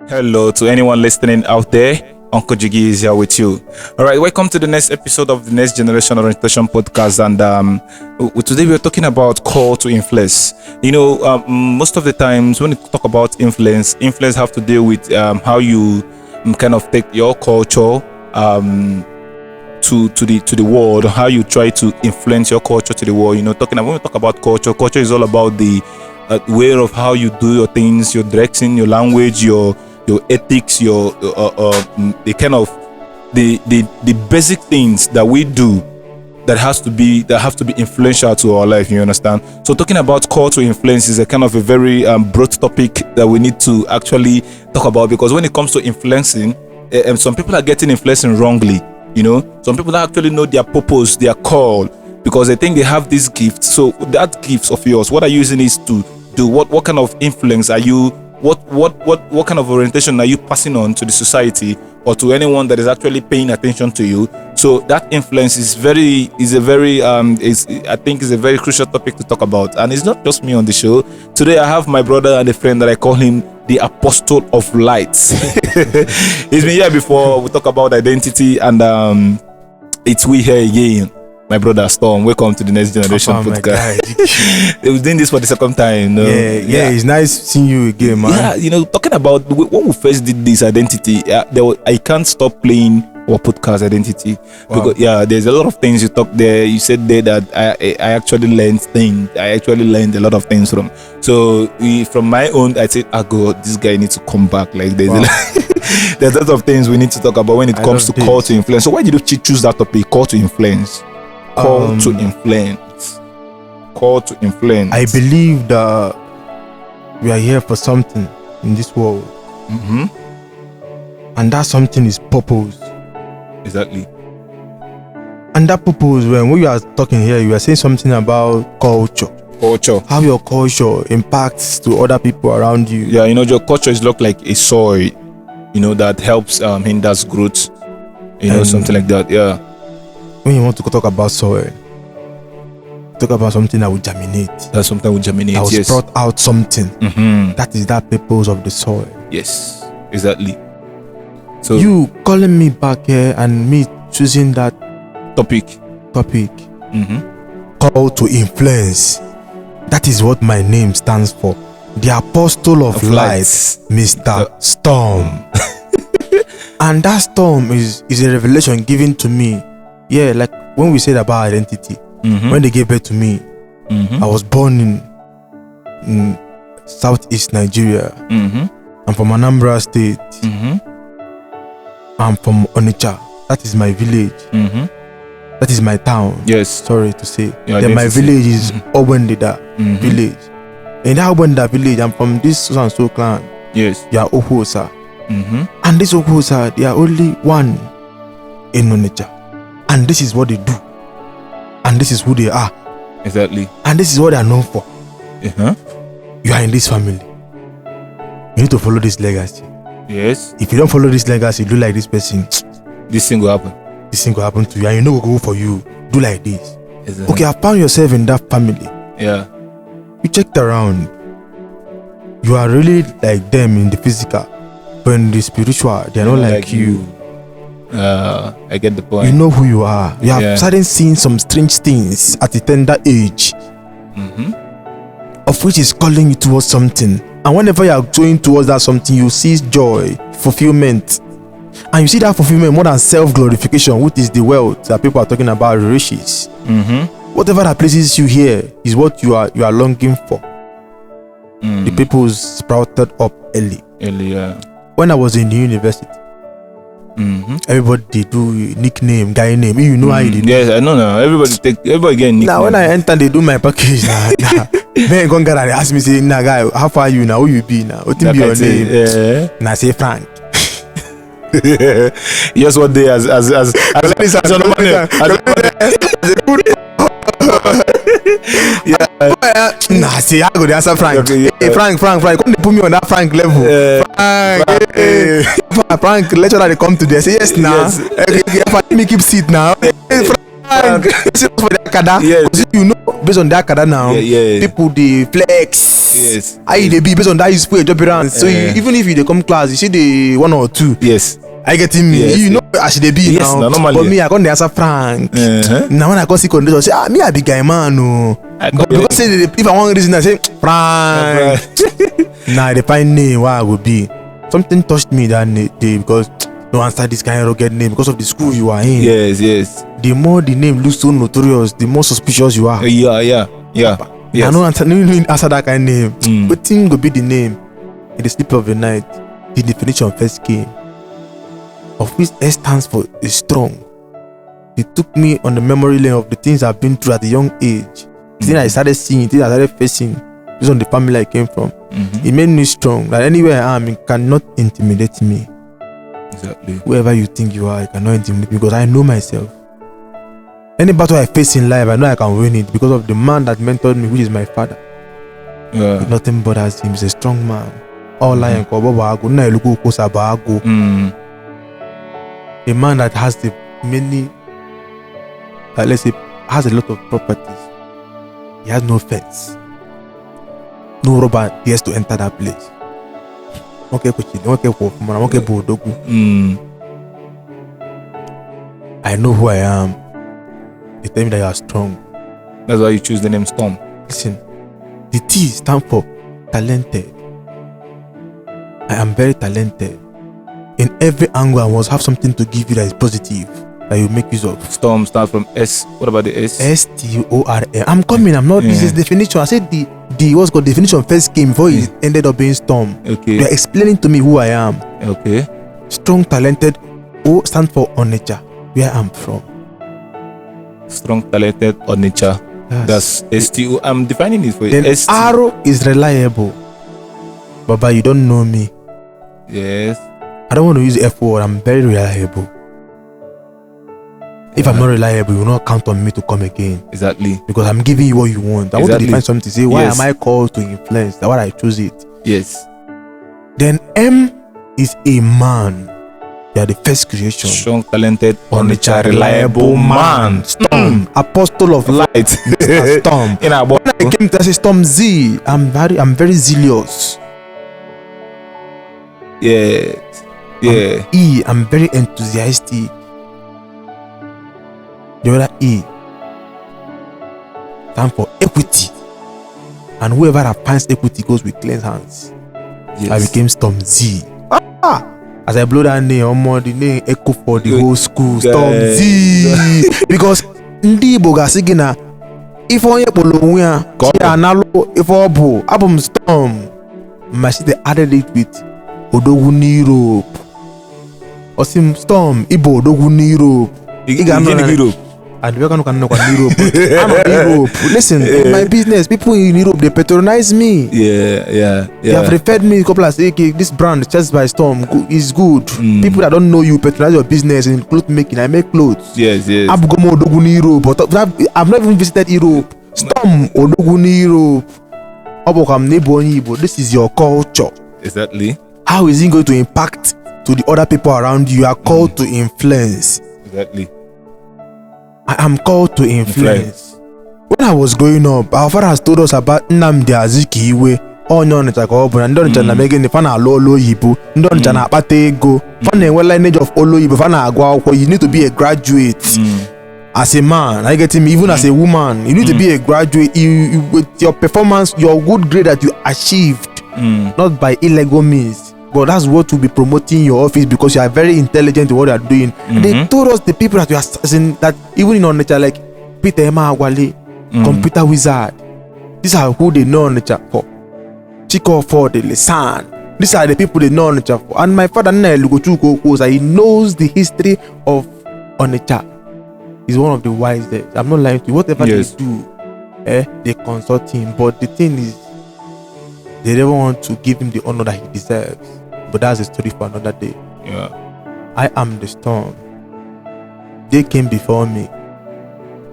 Hello to anyone listening out there. Uncle Jiggy is here with you. All right, welcome to the next episode of the Next Generation Orientation Podcast. And today we're talking about call to influence. Most of the times when we talk about influence have to deal with how you kind of take your culture to the world, how you try to influence your culture to the world. When we talk about culture is all about the way of how you do your things, your direction, your language, your ethics, your the kind of the basic things that we do that have to be influential to our life. You understand? So talking about call to influence is a kind of a very broad topic that we need to actually talk about, because when it comes to influencing, some people are getting influencing wrongly. Some people actually know their purpose, their call, because they think they have this gift. So that gift of yours, what are you using is to do? What kind of influence are you? What kind of orientation are you passing on to the society or to anyone that is actually paying attention to you? So that influence is a very crucial topic to talk about. And it's not just me on the show. Today I have my brother and a friend that I call him the Apostle of Light. He's been here before. We talk about identity, and it's we here again. My brother Storm, welcome to the Next Generation Podcast. We're doing this for the second time. Yeah, it's nice seeing you again, man. Yeah, talking about when we first did this identity, I can't stop playing our podcast identity. Wow. Because there's a lot of things you talk there. You said there that I actually learned things. I actually learned a lot of things from. So from my own, I said, God, this guy needs to come back. Like there's there's a lot of things we need to talk about when it comes to call to influence. So why did you choose that topic, call to influence? Call to influence. Call to influence. I believe that we are here for something in this world. Mm-hmm. And that something is purpose. Exactly. And that purpose, when we are talking here, you are saying something about culture. How your culture impacts to other people around you. Yeah, your culture is look like a soil, that helps hinders growth. Something like that. Yeah. When you want to talk about soil, talk about something that will germinate. That's something that will germinate. That will sprout out something. Mm-hmm. That is that purpose of the soil. Yes, exactly. So you calling me back here and me choosing that topic. Mm-hmm. Call to influence. That is what my name stands for. The Apostle of Light, Mr. Storm. And that storm is a revelation given to me. Yeah, like when we said about identity, when they gave birth to me, I was born in Southeast Nigeria. I'm from Anambra State. I'm from Onitsha. That is my village. That is my town. Yes. Sorry to say. Then my village is Obendida village. In that Obendida village, I'm from this so and so clan. Yes. They are Ohosa. And this Ohosa, they are only one in Onitsha. And this is what they do. And this is who they are. Exactly. And this is what they are known for. You are in this family. You need to follow this legacy. Yes. If you don't follow this legacy, do like this person, this thing will happen. This thing will happen to you. And you know what will go for you. Do like this. Exactly. Okay, I found yourself in that family. Yeah. You checked around. You are really like them in the physical. But in the spiritual, they are not like you. I get the point. You know who you are. You have started seeing some strange things at a tender age, of which is calling you towards something. And whenever you are going towards that something, you see joy, fulfillment. And you see that fulfillment more than self-glorification, which is the wealth that people are talking about, riches. Whatever that places you here is what you are longing for. The people sprouted up early. When I was in the university, everybody do nickname, guy name. You know how you do. Yes, I know now. Everybody get nickname. Now when I enter, they do my package. Then go and ask me, say, "Nah, guy, how far you now? Who you be now? What be your name?" And I say Frank. Yes, what day as Nah, see, I go to answer Frank. Okay, Hey, Frank, come they put me on that Frank level. Frank, lecturer they come to there. Say yes now. Let me keep seat now. Frank, sit for the kada. Yes. You know based on that kada now. People they flex. Yes. How they be based on that you spray jump around. So even if you they come class, you see the 1 or 2. Yes. I get him. Yes, You know as they be now. Normally. But me, I can't answer Frank. Now when I go see condition, say me I be guy man no. But because say if I want reason I say Frank. Nah, they find name where I would be. Something touched me that day because no answer this kind of rugged name because of the school you are in. Yes. The more the name looks so notorious, the more suspicious you are. Yeah. Yes. I no answer that kind of name. But thing will be the name. In the sleep of the night, the definition first came. Of which S stands for is strong. It took me on the memory lane of the things I've been through at a young age. Things I started seeing, things I started facing, based on the family I came from. It made me strong. That anywhere I am, it cannot intimidate me. Exactly. Whoever you think you are, it cannot intimidate me because I know myself. Any battle I face in life, I know I can win it because of the man that mentored me, which is my father. Nothing bothers him. He's a strong man. All I am a man that has the many, let's say, has a lot of properties. He has no fence. No robber dares to enter that place. I know who I am. They tell me that you are strong. That's why you choose the name Storm. Listen, the T stands for talented. I am very talented. In every angle, I must have something to give you that is positive, that you make use of. Storm starts from S. What about the S? S-T-O-R-M. I'm coming. I'm not. This is definition. I said the what's called definition first came before it ended up being Storm. Okay. You are explaining to me who I am. Okay. Strong, talented. O stands for Onitsha, where I'm from. Strong, talented, Onitsha. Yes. That's S-T-O. I'm defining it for you. Then R is reliable. Baba, you don't know me. Yes. I don't want to use the F word. I'm very reliable. If I'm not reliable, you will not count on me to come again. Exactly. Because I'm giving you what you want. I want to define something to say, why am I called to influence? That's why I choose it. Yes. Then M is a man. They are the first creation. Strong, talented, Onitsha, reliable man. Storm. Apostle of light. Storm. When I came to say Storm Z, I'm very zealous. Yeah. I'm very enthusiastic. The other E stands for equity. And whoever finds equity goes with clean hands. Yes. I became Storm Z. As I blow that name, the name echo for the whole school. Storm Z. Because ndi boga sigina if onye polo analo if obo album Storm. My sister added it with Odogu Europe. Osim Storm Ibo Odogu Europe. Europe. And we're gonna Europe. I'm in Europe. Listen, in my business, people in Europe they patronize me. Yeah. They have referred me a couple of say, okay, this brand Chest by Storm is good. People that don't know you patronize your business in clothes making. I make clothes. Yes. I'm going Odogu Europe, but I've not even visited Europe. Storm Odogu Europe. This is your culture. Exactly. How is it going to impact to the other people around you? You are called to influence. Exactly. I am called to influence. When I was growing up, our father has told us about Nnamdi Azikiwe. Onitsha ka obu na ndị Onitsha na mege ni fa na alụ olu oyibo, ndị Onitsha na akpata ego, fa na enwe lineage of olu oyibo, fa na agụ akwụkwọ. You need to be a graduate. As a man, I get him. Even as a woman, you need to be a graduate. You with your performance, your good grade that you achieved, not by illegal means. But that's what will be promoting your office because you are very intelligent in what you are doing. They told us the people that you are that even in Onitsha, like Peter Emma Agwale, computer wizard. These are who they know Onitsha for. Chico for the Lisan. These are the people they know Onitsha for. And my father he knows the history of Onitsha. He's one of the wisest. I'm not lying to you. Whatever they do, they consult him. But the thing is, they never want to give him the honor that he deserves. But that's a story for another day. Yeah. I am the Storm. They came before me.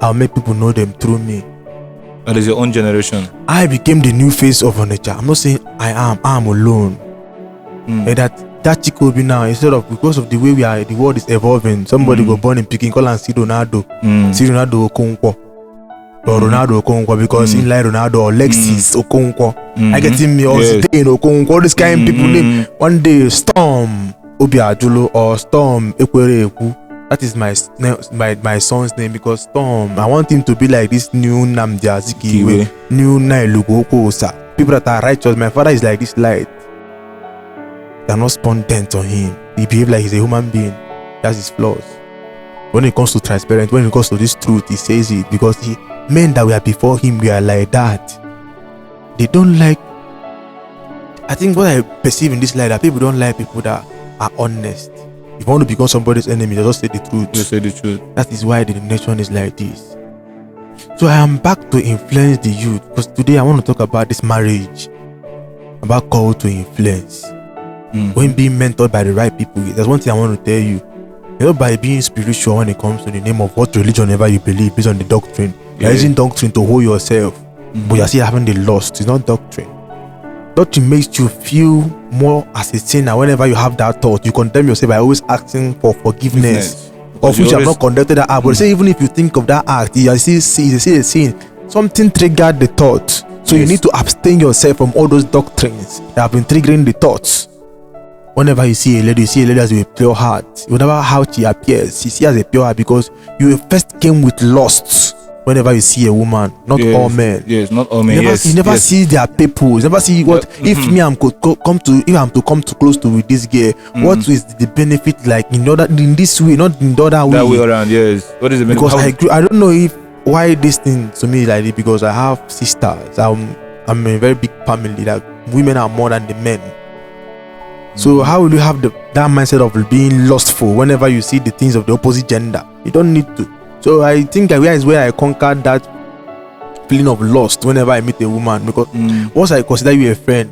I'll make people know them through me. That is your own generation. I became the new face of Onitsha. I'm not saying I'm alone. And that chick will be now, instead of because of the way the world is evolving, somebody go born in Peking, call and see Ronaldo. See Ronaldo Okonkwo. or Ronaldo Okonkwo, because in like Ronaldo or Lexis Okonkwo, I get him or Zidane Okonkwo, all this kind of people name. One day Storm Obi Ajulo or Storm Ekwereku. That is my son's name, because Storm, I want him to be like this new Nnamdi Azikiwe, new Nailugo Okosa. People that are righteous. My father is like this light. They are not spun dent on him. He behaves like he's a human being. That's his flaws. When it comes to transparent, when it comes to this truth, he says it, because the men that were before him were like that. They don't like. I think what I perceive in this life, that people don't like people that are honest. If you want to become somebody's enemy, just say the truth. Just say the truth. That is why the nation is like this. So I am back to influence the youth, because today I want to talk about this marriage, about call to influence. When being mentored by the right people, there's one thing I want to tell you. You know, by being spiritual when it comes to the name of what religion ever you believe, based on the doctrine. You're using doctrine to hold yourself, but you're still having the lust. It's not doctrine. Doctrine makes you feel more as a sinner. Whenever you have that thought, you condemn yourself by always asking for forgiveness. Of which you have not conducted that act. But say even if you think of that act, you still see a sin. Something triggered the thought. So you need to abstain yourself from all those doctrines that have been triggering the thoughts. Whenever you see a lady as with a pure heart. Whatever how she appears, you see as a pure heart, because you first came with lust. Whenever you see a woman, not all men. Yes, not all men. You never see their people. You never see what if I'm to come too close to with this girl. What is the benefit, like in this way, not in the other way? That way around, yes. What is the benefit? Because I don't know why this thing to me like this, because I have sisters. I'm a very big family. That women are more than the men. So how will you have that mindset of being lustful whenever you see the things of the opposite gender? You don't need to. So I think that is where I conquered that feeling of lust whenever I meet a woman, because once I consider you a friend,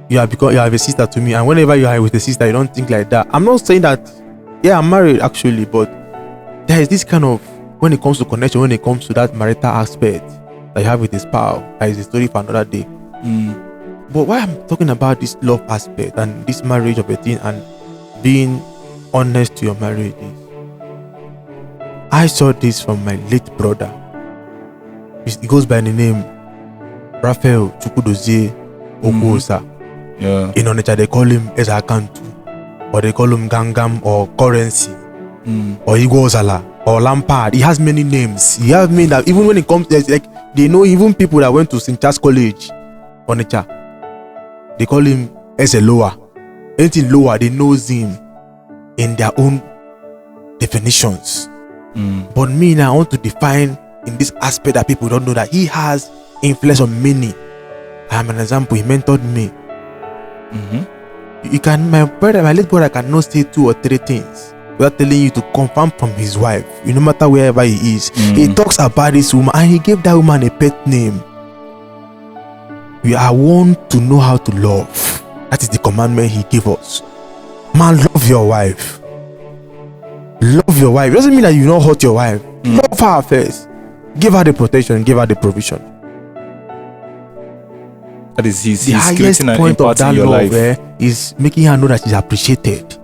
you have a sister to me, and whenever you are with a sister, you don't think like that. I'm not saying that, I'm married actually, but there is this kind of, when it comes to connection, when it comes to that marital aspect that you have with a spouse, that is a story for another day. But why I'm talking about this love aspect and this marriage of a thing and being honest to your marriage is, I saw this from my late brother. It goes by the name Raphael Chukwudozie Okosa. In Onitsha, they call him Ezakantu, or they call him Gangam, or Currency, or Igozala, or Lampard. He has many names. He has many that even when it comes, like they know even people that went to St. Charles College, Onitsha. They call him Ezeloa. Anything lower, they know him in their own definitions. But me now, I want to define in this aspect that people don't know that he has influence on many. I am an example. He mentored me. You can, my late brother cannot say 2 or 3 things without telling you to confirm from his wife. No matter wherever he is, he talks about this woman, and he gave that woman a pet name. We are warned to know how to love. That is the commandment he gave us. Man, love your wife. Love your wife. It doesn't mean that you don't hurt your wife. Love her first. Give her the protection, give her the provision. That is he's highest point of that love is making her know that she's appreciated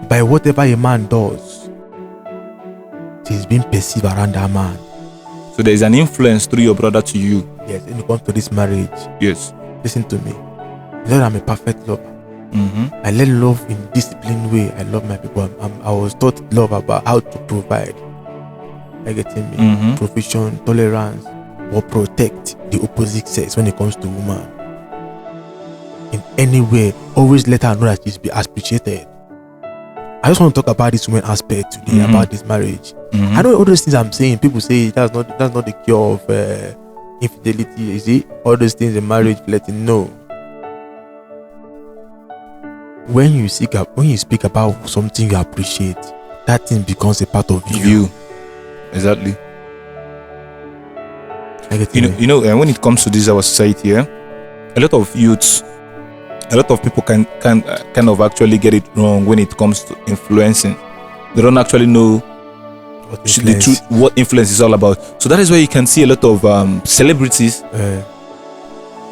by whatever a man does. She's being perceived around that man. So there is an influence through your brother to you. Yes, when it comes to this marriage. Yes. Listen to me. Lord, I'm a perfect lover. I let love in disciplined way. I love my people. I was taught love about how to provide. I get me. Provision, tolerance, or protect the opposite sex when it comes to woman. In any way, always let her know that she's be appreciated. I just want to talk about this woman aspect today, about this marriage. I know all those things I'm saying. People say that's not the cure of infidelity. Is it? All those things in marriage, letting know. When you speak about something you appreciate, that thing becomes a part of you. Exactly. You know, when it comes to this our society, a lot of youths, a lot of people can kind of actually get it wrong when it comes to influencing. They don't actually know the truth, what influence is all about. So that is why you can see a lot of celebrities.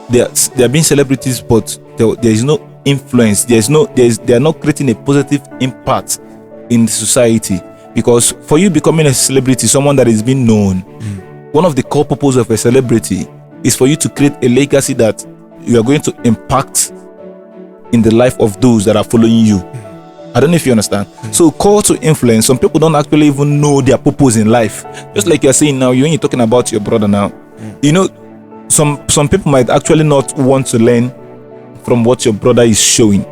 They are being celebrities, but there is no influence. They are not creating a positive impact in the society. Because for you becoming a celebrity, someone that is being known, one of the core purposes of a celebrity is for you to create a legacy that you are going to impact in the life of those that are following you. I don't know if you understand. So call to influence, some people don't actually even know their purpose in life. Just like you're saying now, when you're talking about your brother now, you know, some people might actually not want to learn from what your brother is showing.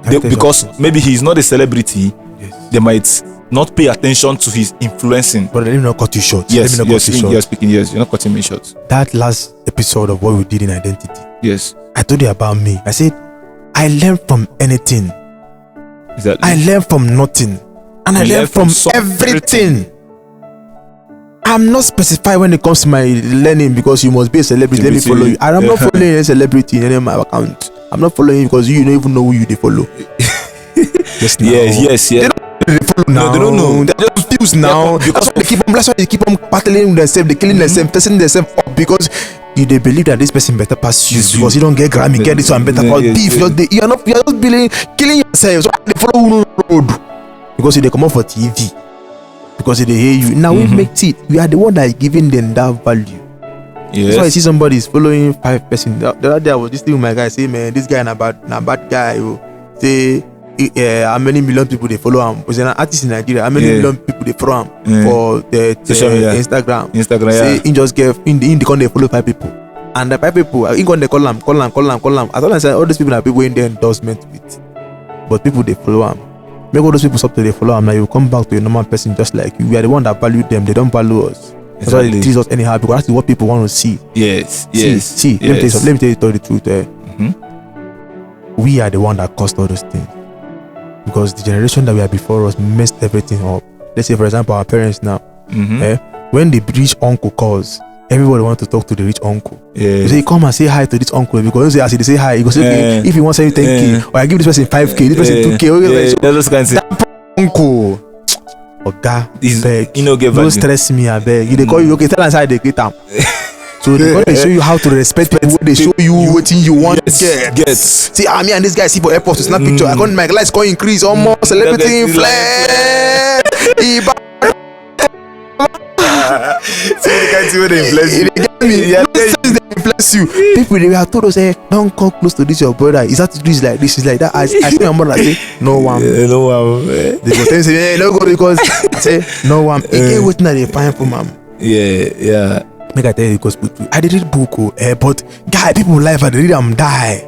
Because maybe he's not a celebrity. Yes. They might not pay attention to his influencing. But let me not cut you short. Yes, you're speaking. Yes, you're not cutting me short. That last episode of what we did in identity. Yes. I told you about me. I said, I learn from anything. Exactly. I learn from nothing. And I learn from everything. I'm not specified when it comes to my learning because you must be a celebrity. Let me follow you. I'm not following a celebrity in any of my account. I'm not following you because you don't even know who you they follow. Yes, yes. They follow now. No, they don't know. They're just confused now. That's why they keep on battling themselves, they killing themselves, testing themselves up because they believe that this person better pass you because you don't get Grammy, get this one better pass beef. You're just killing yourselves. So they follow who road because they come up for TV. Because they hear you. Now we make it. We are the one that is giving them that value. Yes. That's why I see somebody is following 5 persons. The other day I was listening to my guy say, man, this guy na bad guy. Say how many million people they follow him. Was an artist in Nigeria. How many million people they follow him for the Instagram. Say he just gave in the con they follow 5 people. And the 5 people, he con they call him. I thought I said all these people are people in their endorsement with. But people they follow him. Make all those people stop to they follow them. Now you come back to a normal person just like you. We are the one that value them. They don't value us. That's why they treat us anyhow because that's what people want to see. Yes. See. Let me tell you the truth. We are the one that caused all those things because the generation that we are before us messed everything up. Let's say, for example, our parents now. When the rich uncle calls, everybody wants to talk to the rich uncle. You say, come and say hi to this uncle because as they say hi, you go say, okay, if you want to say 10k, or I give this person 5k, this person 2k. That uncle, don't stress me, I beg. You they call you, okay, tell us how they get them. So they show you how to respect people. They show you what you want to get. See, me and this guy see for airport to snap picture. I got my lights going increase almost celebrity influence. So you can't see where they influence you. They influence you. People they have told us, hey, don't come close to this your brother. Is that this like this? Is like that. I see my mother say, no one. They go tell me say, hey, no go because I say no one. Again, waiting that they find for mom. Yeah. Make I tell you because I did read book, but guy, people life I read them die.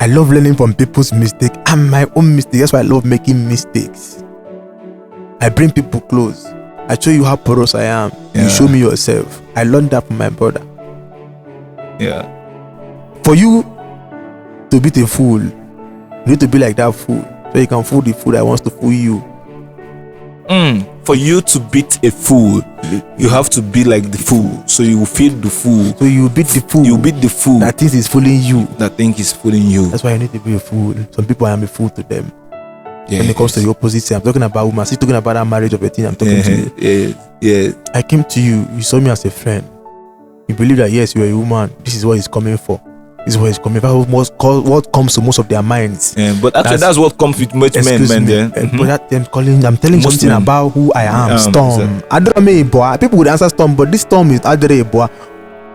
I love learning from people's mistakes and my own mistakes. That's why I love making mistakes. I bring people close. I show you how porous I am. You show me yourself. I learned that from my brother. Yeah. For you to beat a fool, you need to be like that fool. So you can fool the fool that wants to fool you. For you to beat a fool, you have to be like the fool. So you will feel the fool. So you beat the fool. You beat the fool. That thinks is fooling you. That think is fooling you. That's why you need to be a fool. Some people I am a fool to them. When it comes to the opposite side, I'm talking about women. I'm still talking about that marriage of a thing. I'm talking to you. I came to you. You saw me as a friend. You believe that yes, you are a woman. This is what he's coming for. This is what he's coming for. What comes to most of their minds. But actually, that's what comes with most men. But that them calling, I'm telling most something men. About who I am. Storm. I don't know, boy. People would answer Storm, but this Storm is Adre, boy.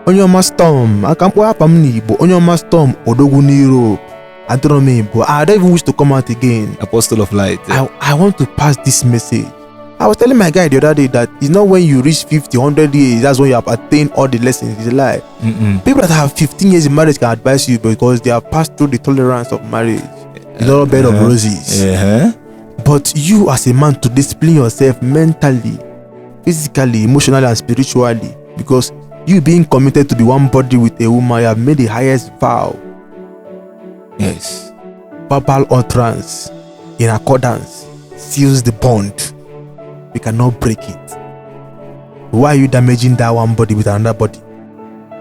Onyoma Storm. I can't boy pamni, but Onyoma Storm. Odoguniro. I don't know me, but I don't even wish to come out again. Apostle of light. I want to pass this message. I was telling my guy the other day that it's not when you reach 50, 100 years, that's when you have attained all the lessons. It's a lie. People that have 15 years in marriage can advise you because they have passed through the tolerance of marriage. It's not a bed of roses. But you as a man to discipline yourself mentally, physically, emotionally and spiritually because you being committed to be one body with a woman, you have made the highest vow. Yes. Verbal utterance in accordance seals the bond. We cannot break it. Why are you damaging that one body with another body?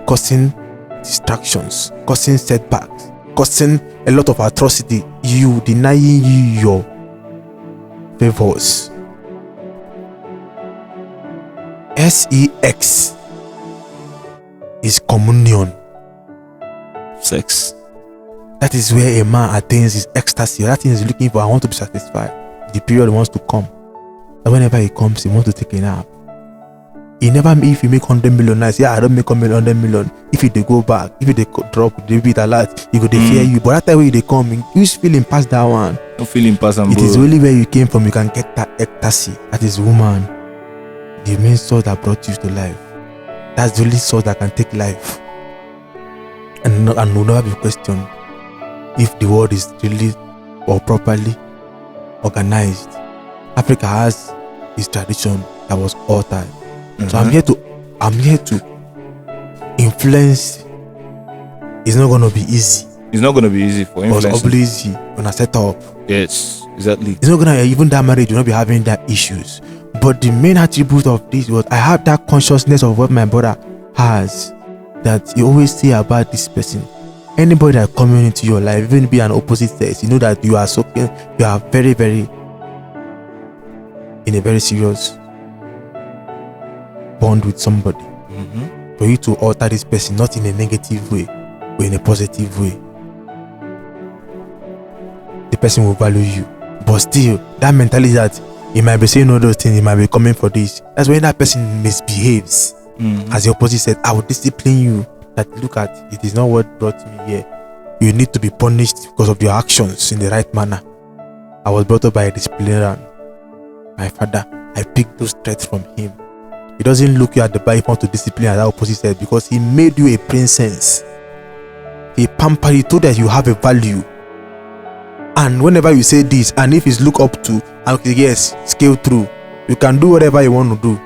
Causing distractions, causing setbacks, causing a lot of atrocity. You denying you your favors. Sex is communion. Sex. That is where a man attains his ecstasy. That thing is looking for. I want to be satisfied. The period wants to come. And whenever he comes, he wants to take a nap. He never if you make 100 million nice. Yeah, I don't make 100 million. If they go back, if they drop, they beat a lot. You go they fear you. But that time when they come, you feeling past that one. No feeling past them. It is only where you came from you can get that ecstasy. That is woman. The main source that brought you to life. That's the only source that can take life. And will never be questioned if the world is really or properly organized. Africa has its tradition that was altered. So I'm here to influence. It's not gonna be easy. It's not gonna be easy for influence. It's not easy when I set up. Yes, exactly. It's not gonna even that marriage will not be having that issues. But the main attribute of this was I have that consciousness of what my brother has. That you always say about this person. Anybody that coming into your life, even be an opposite sex, you know that you are you are very, very in a very serious bond with somebody. For you to alter this person, not in a negative way, but in a positive way. The person will value you. But still, that mentality that he might be saying all those things, he might be coming for this. That's when that person misbehaves. As the opposite said, I will discipline you. That look at, it is not what brought me here. You need to be punished because of your actions in the right manner. I was brought up by a disciplinarian. My father, I picked those traits from him. He doesn't look you at the back, he wants to discipline as that opposite said, because he made you a princess. He pampered you, told that you have a value. And whenever you say this, and if it's look up to, and yes, scale through, you can do whatever you want to do.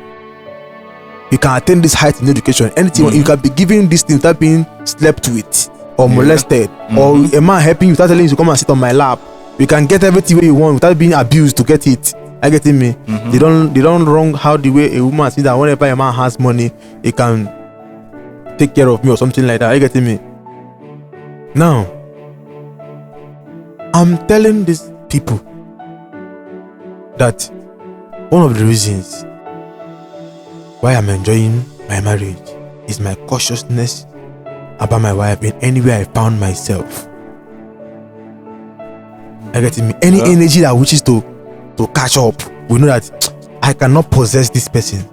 You can attain this height in education. Anything you can be giving this thing without being slept with or molested, or a man helping you without telling you to come and sit on my lap. You can get everything you want without being abused to get it. Are you getting me? They don't wrong how the way a woman sees that whenever a man has money, he can take care of me or something like that. Are you getting me? Now, I'm telling these people that one of the reasons why I'm enjoying my marriage is my cautiousness about my wife in anywhere I found myself. Are you getting me? Any energy that wishes to catch up, we know that I cannot possess this person.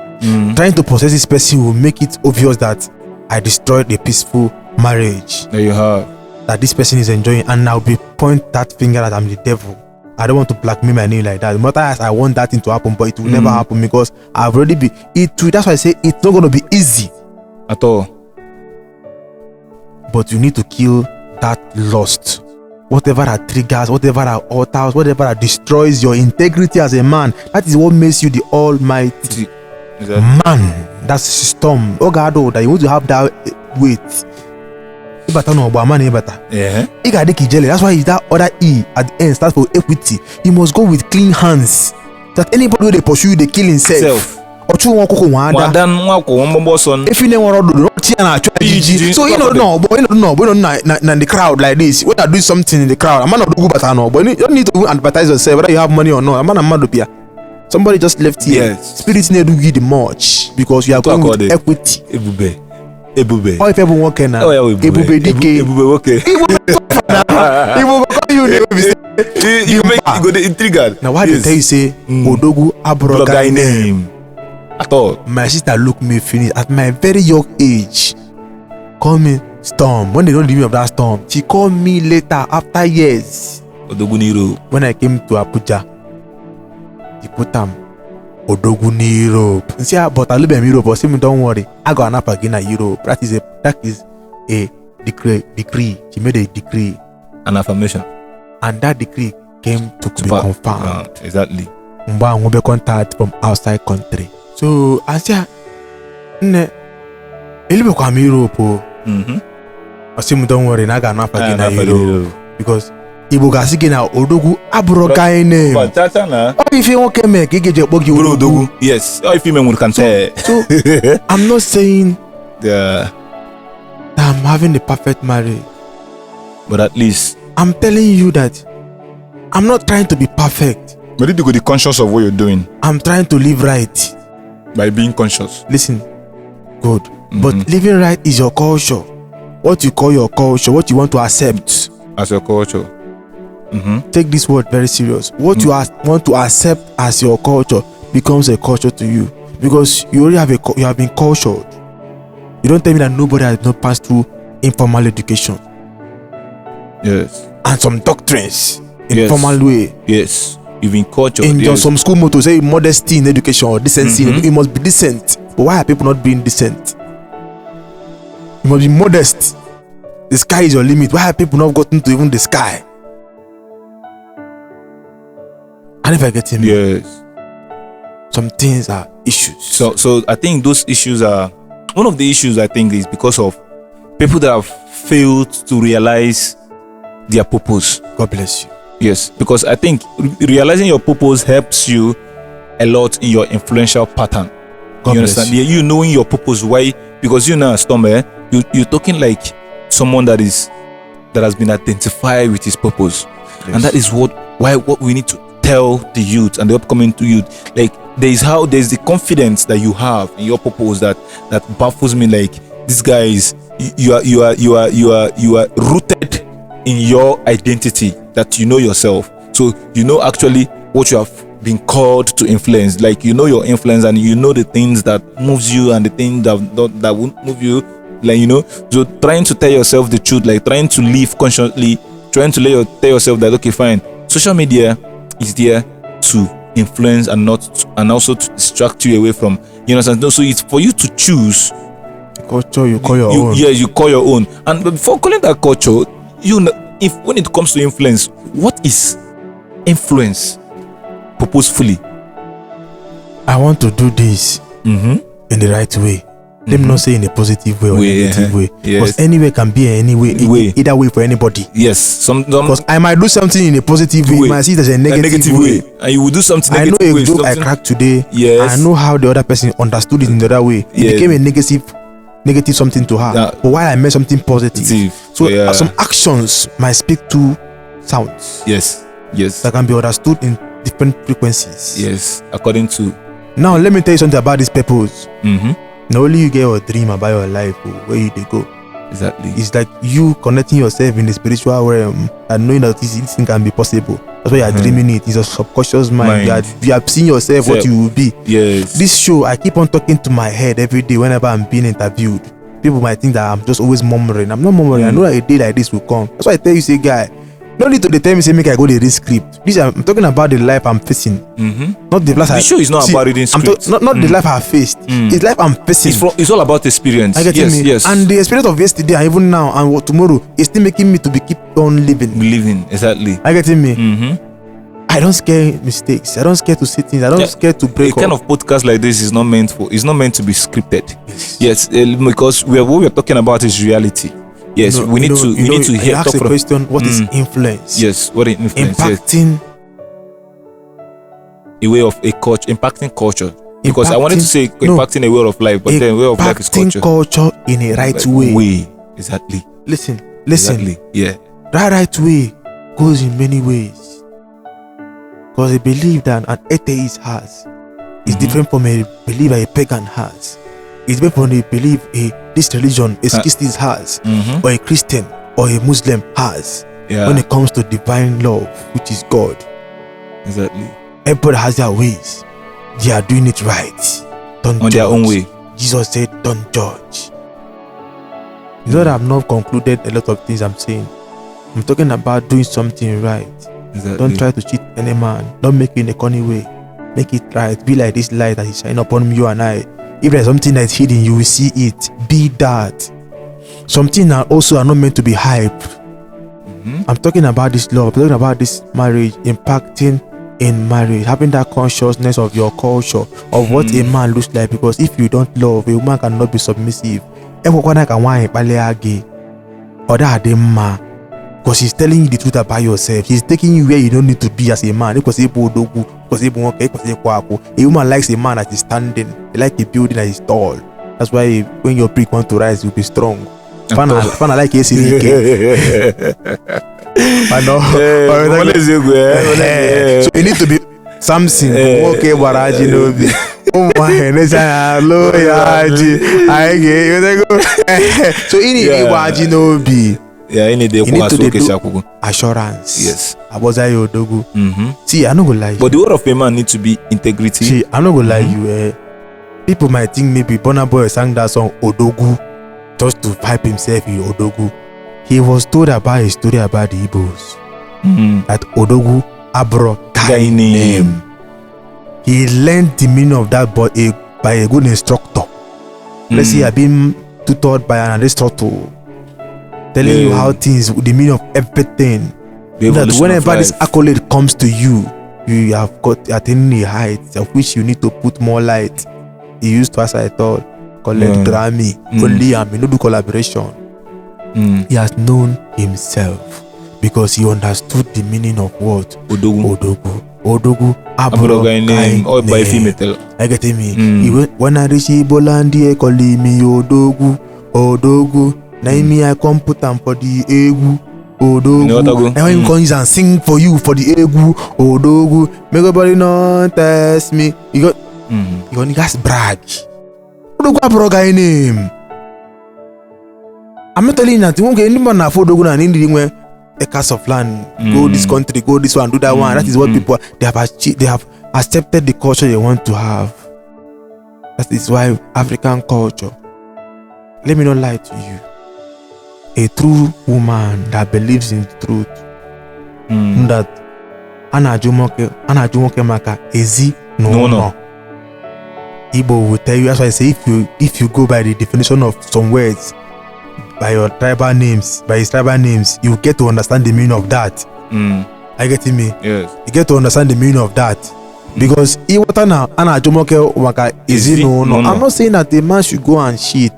Trying to possess this person will make it obvious that I destroyed a peaceful marriage. There you have. That this person is enjoying, and now be point that finger that I'm the devil. I don't want to blackmail my name like that. No matter as I want that thing to happen, but it will never happen because I've already been that's why I say it's not gonna be easy at all. But you need to kill that lust. Whatever that triggers, whatever that alters, whatever that destroys your integrity as a man, that is what makes you the almighty man. That's storm. Oh God, that you want to have that weight. Yeah. That's why that other E at the end stands for equity. You must go with clean hands. That anybody who they pursue, they kill himself. If you never so you know, but in the crowd like this, when I do something in the crowd, I'm not go but but you don't need to advertise yourself whether you have money or not. Somebody just left here. Yes. Spirit need to give the much because you are going with equity. Ebube. Or if everyone can now. Ebube DK. Ebube okay. You make you go the intrigued. Now why they tell you say Odogu Abrogai name? At all. My sister look me finish at my very young age. Call me Storm. When they don't leave me of that storm, she called me later after years. Odogu Niro. When I came to Abuja, she put Odogu ni Europe. And say, but I live in Europe. But say me, don't worry. I got an app again in Europe. That is a decree. She made a decree. An affirmation. And that decree came to be confirmed. Exactly. Mba be contact from outside country. So I say, ne, live in Europe. I say me, don't worry. I got an app again in Europe because. Ibu gasiki na Odogu Abrogai name. But tata na. Oh, if you want make Odogu. Yes. Oh, if you will can say. So I'm not saying that I'm having the perfect marriage, but at least I'm telling you that I'm not trying to be perfect. But you go the conscious of what you're doing. I'm trying to live right by being conscious. Listen, good. But living right is your culture. What you call your culture, what you want to accept as your culture. Take this word very serious. What you want to accept as your culture becomes a culture to you. because you already you have been cultured. You don't tell me that nobody has not passed through informal education. Yes. And some doctrines in formal way. Yes. You've been cultured. In some school motto say modesty in education or decency. You must be decent. But why are people not being decent? You must be modest. The sky is your limit. Why have people not gotten to even the sky? And if I get him, yes, some things are issues. So I think those issues are one of the issues. I think is because of people that have failed to realize their purpose. God bless you. Yes, because I think realizing your purpose helps you a lot in your influential pattern. God you bless understand? you. You knowing your purpose. Why? Because you know, Storm, you're talking like someone that has been identified with his purpose. Yes. And that is what we need to tell the youth and the upcoming youth. Like there's the confidence that you have in your purpose that baffles me. Like this guy is you are rooted in your identity, that you know yourself. So you know actually what you have been called to influence. Like you know your influence and you know the things that moves you and the things that won't move you. Like so trying to tell yourself the truth, like trying to live consciously, trying to tell yourself that okay, fine, social media is there to influence and also to distract you away from, so it's for you to choose culture you call your own. Yeah, you call your own. And before calling that culture, if when it comes to influence, what is influence purposefully? I want to do this in the right way. Let me not say in a positive way or negative way. Because anywhere can be any way, either way for anybody. Yes. Because I might do something in a positive way, you might see it as a negative way. And you will do something I negative know a joke I cracked today. Yes. I know how the other person understood it in the other way. It became a negative something to her. But while I made something positive. So some actions might speak to sounds. Yes. That can be understood in different frequencies. Yes. According to. Now let me tell you something about this purpose. Not only you get your dream about your life, where you go. Exactly. It's like you connecting yourself in the spiritual realm and knowing that this thing can be possible. That's why you are dreaming it. It's a subconscious mind. You have seen yourself what you will be. Yes. This show, I keep on talking to my head every day whenever I'm being interviewed. People might think that I'm just always murmuring. I'm not murmuring. I know that a day like this will come. That's why I tell you, say, guy, no need to tell me, say, make I go read script. I'm talking about the life I'm facing. Not the life. The show is not about reading script. Not the life I faced. It's life I'm facing. It's all about experience. I get me. Yes. And the experience of yesterday and even now and tomorrow is still making me to keep on living. Living, exactly. I get me. I don't scare mistakes. I don't scare to say things. I don't scare to break up. A kind of podcast like this is not meant to be scripted. Yes, because what we're talking about is reality. Yes, we need to hear. Ask the question: what is influence? Yes, what is influence? Impacting a way of a culture, impacting culture. Because I wanted to say impacting a way of life, but then way of life is culture. Impacting culture in a right way. Exactly. Listen. Exactly. Yeah. That right way goes in many ways. Because a belief that an atheist has is different from a belief that a pagan has. It's different from a belief this religion is Christian has, or a Christian or a Muslim has. When it comes to divine love, which is God. Exactly. Everybody has their ways. They are doing it right. Don't on judge. their own way. Jesus said, don't judge. It's not that I've not concluded a lot of things I'm saying. I'm talking about doing something right. Exactly. Don't try to cheat any man. Don't make it in a corny way. Make it right. Be like this light that is shining upon you and I. If there's something that's hidden, you will see it. Be that. Something that also are not meant to be hyped. I'm talking about this love. I'm talking about this marriage, impacting in marriage, having that consciousness of your culture, of what a man looks like. Because if you don't love, a woman cannot be submissive. Because he's telling you the truth about yourself. He's taking you where you don't need to be as a man. A woman likes a man that is standing. They like a building that is tall. That's why when your brick wants to rise, you'll be strong. Fana like a So you need to be something. Okay, Baraji no be. Oh my, so you need Baraji no be. Yeah, you need to assurance. Yes. See, I don't go lie. But the word of a man needs to be integrity. See, I'm not gonna lie you. People might think maybe Burna Boy sang that song Odogu just to hype himself in Odogu. He was told about a story about the Igbos. That Odogu Abro Guy name. He learned the meaning of that by a good instructor. Let's say I've been tutored by an instructor, telling you how things, the meaning of everything. That whenever this accolade comes to you, you have got attaining a height of which you need to put more light. He used to, as I thought, collect Grammy, only no do collaboration. He has known himself because he understood the meaning of what? Odogu Abro Guy name. Or by female. I get me. When I reach Ibolandi, I call me Odogu. Now me I come put am for the egu. Odogu. Now him come use and sing for you for the egu. Odogu. Make everybody not test me. You got niggas brag. Odogu Abro Guy name. I'm not telling you that you won't get anyone na for Odogu na Indian acres of land, go this country, go this one, do that one. That is what people they have accepted the culture they want to have. That is why African culture. Let me not lie to you. A true woman that believes in truth, that Ana Jumoke Maka Ezi no. Igbo will tell you. That's why I say if you go by the definition of some words, by your tribal names, by his tribal names, you get to understand the meaning of that. I get me? Yes. You get to understand the meaning of that. Because Iwatana Ana Jomoke Waka is no. I'm not saying that a man should go and cheat.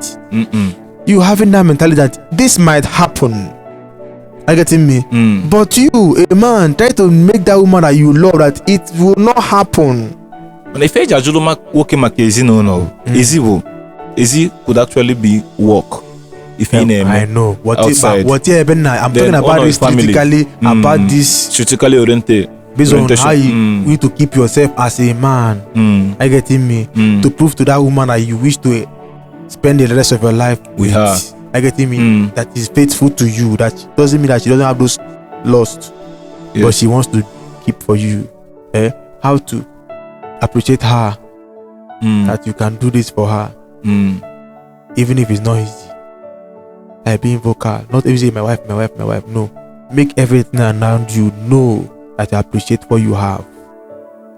You having that mentality that this might happen. I get me? But you, a man, try to make that woman that you love that it will not happen. And if Jajuluma working Makezi no. Easy could actually be work. If I know what I'm talking then about this strategically about this strategically oriented based on how you need to keep yourself as a man. I get me to prove to that woman that you wish to spend the rest of your life with her. I get me that is faithful to you. That doesn't mean that she doesn't have those lost, but she wants to keep for you. How to appreciate her, that you can do this for her, even if it's not easy. Like being vocal, not every say my wife. No, make everything around you know that you appreciate what you have.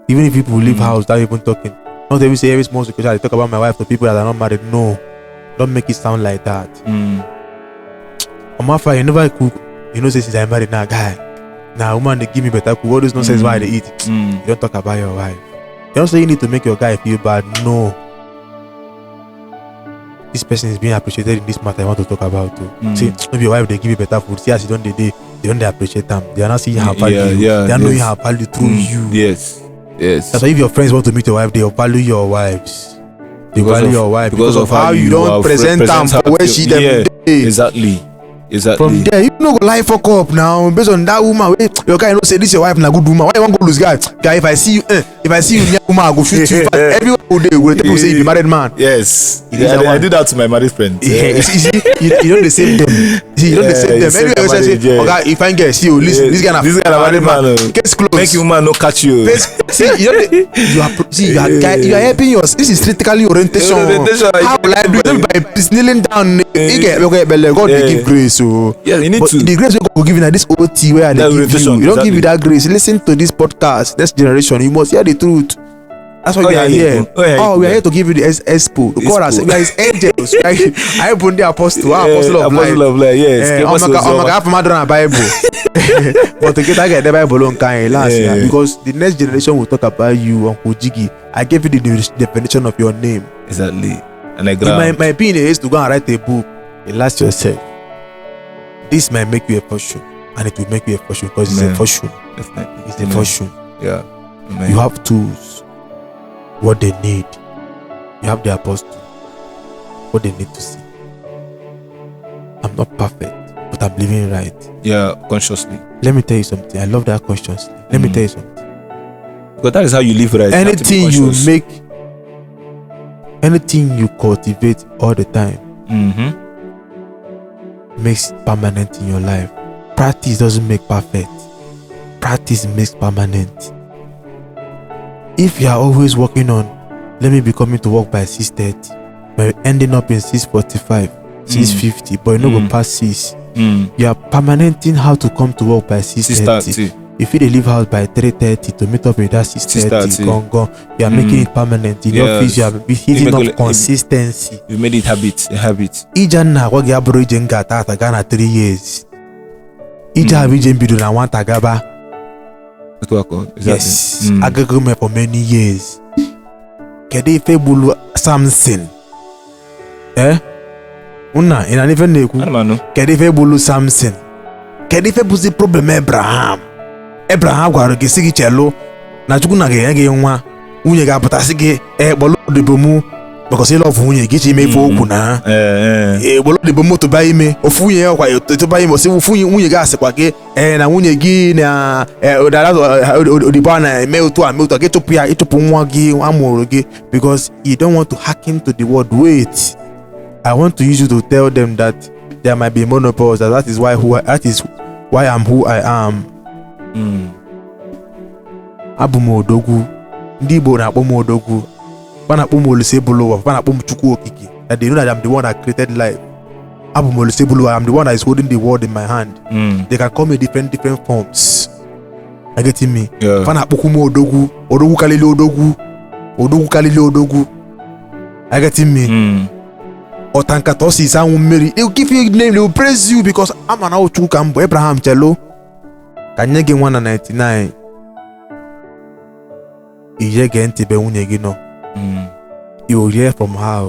Even if people leave house without even talking, not every say every small situation I talk about my wife to people that are not married. No, don't make it sound like that. On my father, you never cook. You know, since I'm married now, guy. Now, woman, they give me better cook. All those nonsense why they eat. You don't talk about your wife. You don't say you need to make your guy feel bad. No. This person is being appreciated in this matter I want to talk about too. See, if your wife they give you better food, see as you don't they don't appreciate them. They are not seeing her value. They are knowing her value through you. Yes. That's why if your friends want to meet your wife, they value your wives. They value your wife because of how you don't present them for where she them. Exactly. From there, you no go lie fuck up now. Based on that woman, your guy say this your wife na good woman. Why you want go lose guy? Guy, if I see you near woman, I go shoot you. Everyone go there will tell you say you be married man. Yes. I do that to my married friends. You don't the same them. You don't the same them. Anyway, I say, okay, if I get see you, listen, this guy na married man. Case closed. Make you man no catch you. See, you are helping yours. This is strategically orientation. How will I do it by kneeling down? God they give grace. So yeah, you need to. The grace we go give you this OT where they give you. You don't give you that grace. Listen to this podcast. Next generation, you must hear the truth. That's why we are here. We are here to give you the expo. God has we are his angels. I put the apostle of life. Yes. Have Madonna Bible. But to get the Bible on last year because the next generation will talk about you, Uncle Jiggy. I gave you the definition of your name. Exactly. And like my opinion is to go and write a book. Last yourself. This might make you a fortune, and it will make you a fortune because it's a fortune. Definitely. It's a fortune. Yeah. Amen. You have tools, what they need. You have the apostle, what they need to see. I'm not perfect, but I'm living right. Yeah, consciously. Let me tell you something. I love that consciously. Let me tell you something. Because that is how you live right. Anything you make, anything you cultivate all the time. Makes permanent in your life. Practice doesn't make perfect. Practice makes permanent. If you are always working on let me be coming to work by 6:30. We're ending up in 6:45, 6:50, but you no go pass 6. You are permanenting how to come to work by 6:30. If you leave house by 3:30 to meet up with that 6:30, gone. You are making it permanent. In your office, you are hitting up consistency. You made it a habit. Ijana wagi abro ijenga tata gana 3 years. Ija vijen bidu na want agaba. Yes, agagume for many years. Kede ife bulu Samson. Una ina nife neku. Kede ife bulu Samson. Kede ife buzi problem Abraham gwara gị sị gị chelo na Chukwu na ga-enye gị nwa, nwunye ga-apụtasị gị kpọlụ odibomu because ịlọ ọfụ nwunye gị chi ime ife okwu na kpọlụ odibomu tụba ime ofu nwunye ọkwa tụba ime osi ofu nwunye ga-asịkwa gị na nwunye gị na odibo a na-eme otu a gị chụpụ ya ịchụpụ nwa gị amụrụ gị because you don't want to hearken to the word. Wait, I want to use you to tell them that there might be monopause, that is why I'm who I am. Abụ m odogwu. Ndị Igbo na-akpọ m odogwu. Fa na-akpọ m Olise Buluwa. Fa na-akpọ m Chukwu Okike. That they know that I'm the one that created life. Abụ m Olise Buluwa. I'm the one that is holding the world in my hand. They can call me different forms. I get me. Fa na-akpọkwu m odogwu. Odogwu kalili odogwu. Odogwu kalili odogwu. I get me. Otankata osi sanwu mmeri. They will give you a name. They will praise you because I'm an Chukwu ka mbụ Abraham chelo. Kanye gị 199 ije ge ntị be nwunye gị nọ. You will hear from her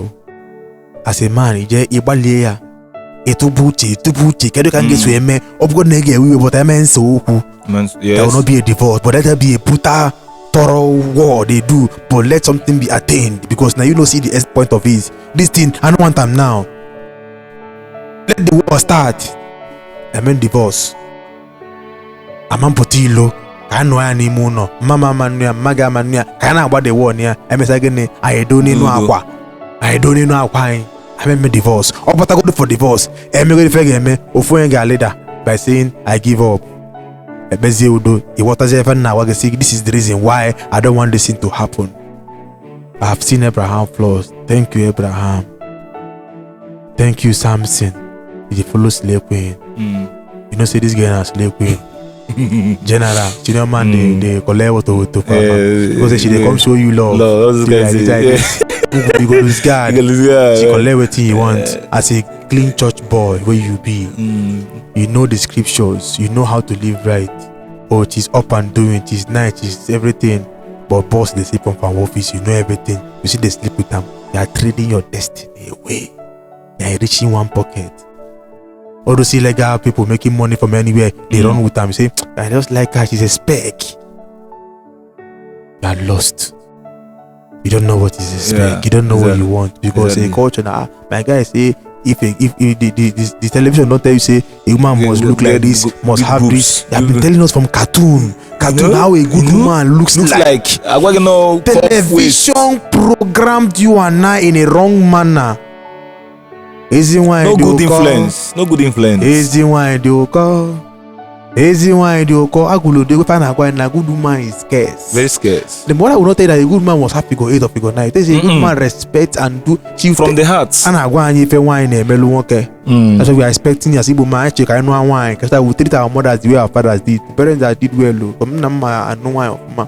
as a man. Ije ịgbalie ya etubu uche kedu ka m ga-eso eme ọ bụgo na ị ga-ewe iwe but eme nse okwu. There will not be a divorce but let there be a brutal thorough war they do, but let something be attained because now you don't see the end point of it. This thing I don't want them now. Let the war start. I mean divorce. Amampotilo kanu ya n'ime ụlọ mama manu ya maga manu ya ka na agba the war ya emesa gịnị ayedo n'inu akwa anyị ameme divorce ọ pụta go for divorce emego ife ga-eme ofu onye ga leader by saying I give up ebezie udo iwọtazie efe na agwa gị this is the reason why I don't want this thing to happen. I have seen Abraham flaws. Thank you Abraham. Thank you Samson. Did you follow slave queen? You know say this guy na slave queen. General, you know man, they collect to farmer because she they come show you love. You go lose God. She collect what you want. As a clean church boy, where you be, you know the scriptures, you know how to live right. Oh, it is up and doing, it is nice, it is everything. But boss, they sleep on farm office, you know everything. You see, they sleep with them. They are trading your destiny away. They are reaching one pocket. All those illegal people making money from anywhere, they run with them. Say, I just like her, she's a speck. You are lost. You don't know what is a speck. You don't know what you want because a culture. My guy say, if the television don't tell you say a woman must look like this, must have this. They have been telling us from cartoon how a good woman looks like. Television programmed you and I in a wrong manner. No good influence. Easy wine do call. Agulu they go find a good woman is scarce. Very scarce. The mother will not tell that a good man must have figure 8 or figure 9. They say a good man respect and do she from the heart. And I go and if a wine okay. That's what we are expecting as Igbo man check I know wine because I will treat our mothers the way our fathers did. The parents that did well. Come I know wine of man.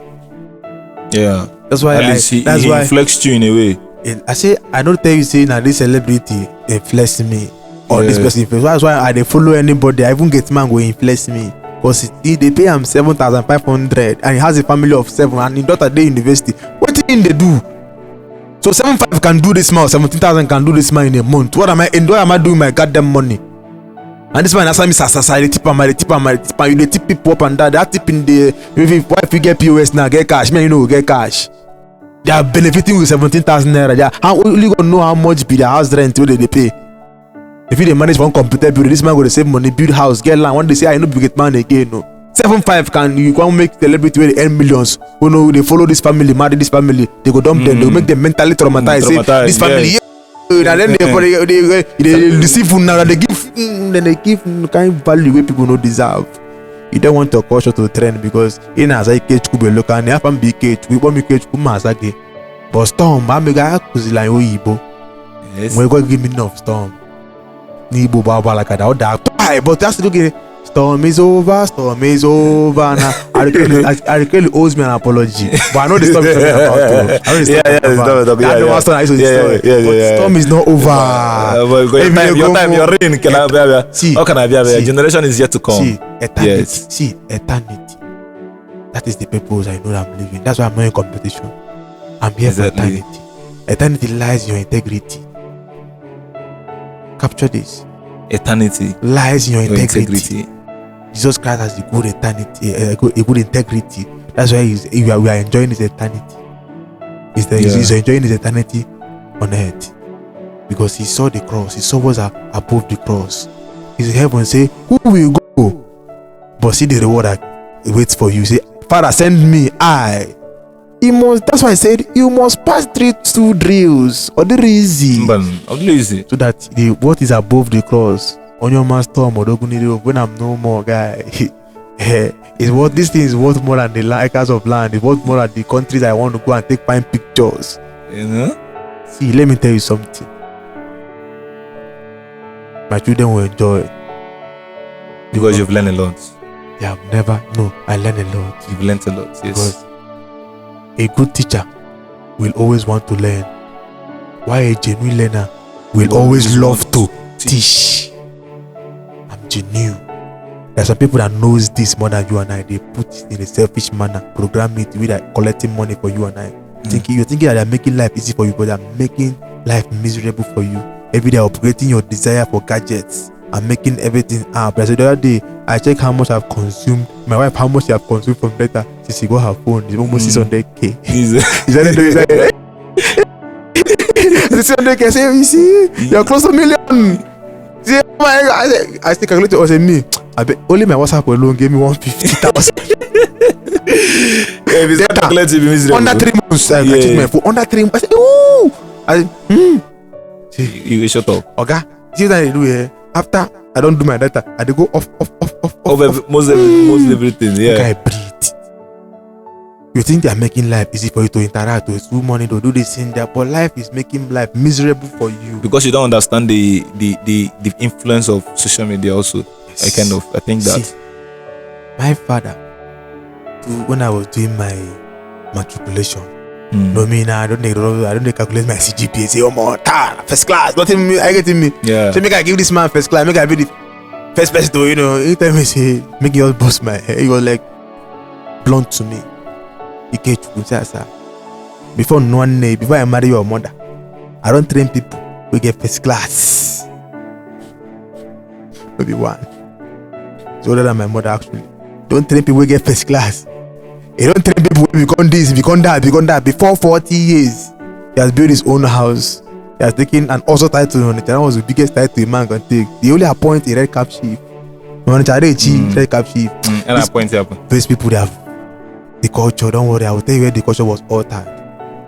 Yeah. That's why he inflects you in a way. I say I don't tell you say now this celebrity influence me or this person influence. That's why I dey follow anybody. I even get man go influence me because they pay him 7,500 and he has a family of 7 and his daughter dey university. What thing they do? So 7,500 can do this man, 17,000 can do this man in a month. What am I doing my goddamn money? And this man ask me sasa they tip and you dey tip people up and down. That tip in the if you get POS now get cash, man you know get cash. They are benefiting with 17,000 naira. How only gonna know how much be the house rent will they pay? If you manage one computer build, this man go to save money, build house, get land. When they say I know get man again, no. 7,500 can you can't make celebrity where they earn millions. Who know they follow this family, marry this family, they go dump them, they make them mentally traumatized. Say, this family, and then they deceive now. They give kind of value where people don't deserve. You don't want your culture to trend because in as I catch kube local and if I'm big catch we want me catch kuma asake But Storm, I'm a guy who's like Oyibo. Yes. We're going to give me enough Storm. Nibo Baba like that. But that's the okay. Storm is over now. Arikeli owes me an apology. But I know the storm is talking about. I know the storm is talking about. Storm is not over. Your reign can have. See, how can I be? Generation is yet to come. See, eternity. Yes. See, eternity. That is the purpose I know that I'm living. That's why I'm not in competition. I'm here for eternity. Eternity lies in your integrity. Capture this. Eternity lies in your integrity. Jesus Christ has a good eternity, a good integrity. That's why we are enjoying his eternity. He's enjoying his eternity on earth because he saw the cross. He saw what's above the cross. He's in heaven. Say, who will go? But see the reward that waits for you. Say, Father, send me. He must. That's why I said you must pass through 2 drills or the easy. So that what is above the cross on your master when I'm no more guy. Is what this thing is worth more than the acres of land. It's worth more than the countries I want to go and take fine pictures. You know? See, let me tell you something. My children will enjoy it. Because you've learned a lot. I learned a lot. You've learned a lot, yes. Because a good teacher will always want to learn, while a genuine learner will always love to teach. I'm genuine. There are some people that knows this more than you and I. They put it in a selfish manner, program it with like collecting money for you and I. You're thinking that they're making life easy for you, but they're making life miserable for you. Every day operating your desire for gadgets and making everything up. I said the other day, I check how much I've consumed. My wife, how much she have consumed from data since she got her phone. It's almost 600k. I say, you see, you're close to 1 million. See, I still calculate it. I say, me, I bet only my WhatsApp alone gave me 150,000. Under 3 months, I check my phone. Under 3 months, I say, ooh. See, you shut up. Okay, see what I do here. After I don't do my data, I go off. Most everything, yeah. Okay, I breathe. You think they are making life easy for you to interact with money to do this in there, but life is making life miserable for you because you don't understand the influence of social media. Also, yes. I think that. See, my father, when I was doing my matriculation, no me now. I don't calculate my CGPA. Say, oh my God, first class. Nothing. I get in me. Yeah. So make I give this man first class. Make I be the first person to anytime he say make you all bust my hair. He was like blunt to me. Before I marry your mother, I don't train people who get first class. Maybe one. It's older than my mother actually. Don't train people who get first class. You don't train people who become this, become that. Before 40 years, he has built his own house. He has taken an also title on it. That was the biggest title a man can take. They only appoint a red cap chief. Red cap chief. And appoint those people they have the culture. Don't worry, I will tell you where the culture was altered.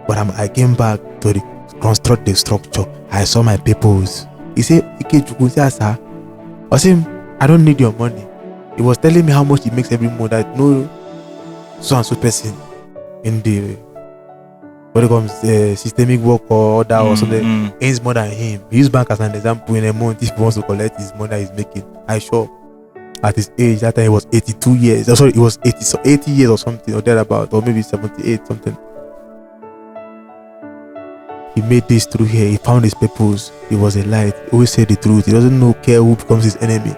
But I came back to reconstruct the structure. I saw my peoples. He said, sir, I said, I don't need your money. He was telling me how much he makes every month. That no so and so person in the what it comes systemic work or that or something earns more than him. He use bank as an example in a month if he wants to collect his money that he's making. I sure at his age that time he was 82 years. Oh, sorry, it was 80 years or something or thereabout, or maybe 78 something. He made this through here. He found his purpose. He was a light. He always said the truth. He doesn't care who becomes his enemy.